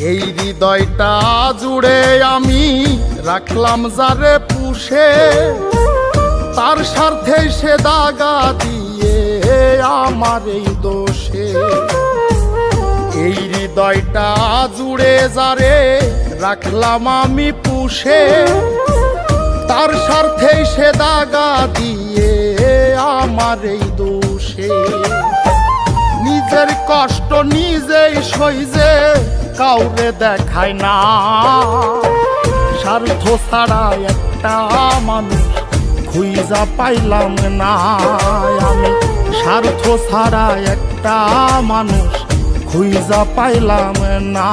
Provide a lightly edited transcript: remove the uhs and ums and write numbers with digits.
এই হৃদয়টা জুড়ে আমি রাখলাম যারে পুষে, তার স্বার্থে সে দাগা দিয়ে আমার এই দোষে। এই হৃদয়টা জুড়ে যারে রাখলাম আমি পুষে, তার স্বার্থে সে দাগা দিয়ে আমার এই দোষে। নিজের কষ্ট নিজেই সইজে কাউরে দেখায় না, স্বার্থ ছাড়া একটা মানুষ খুঁজা পাইলাম না। আমি স্বার্থ ছাড়া একটা মানুষ খুঁজা পাইলাম না।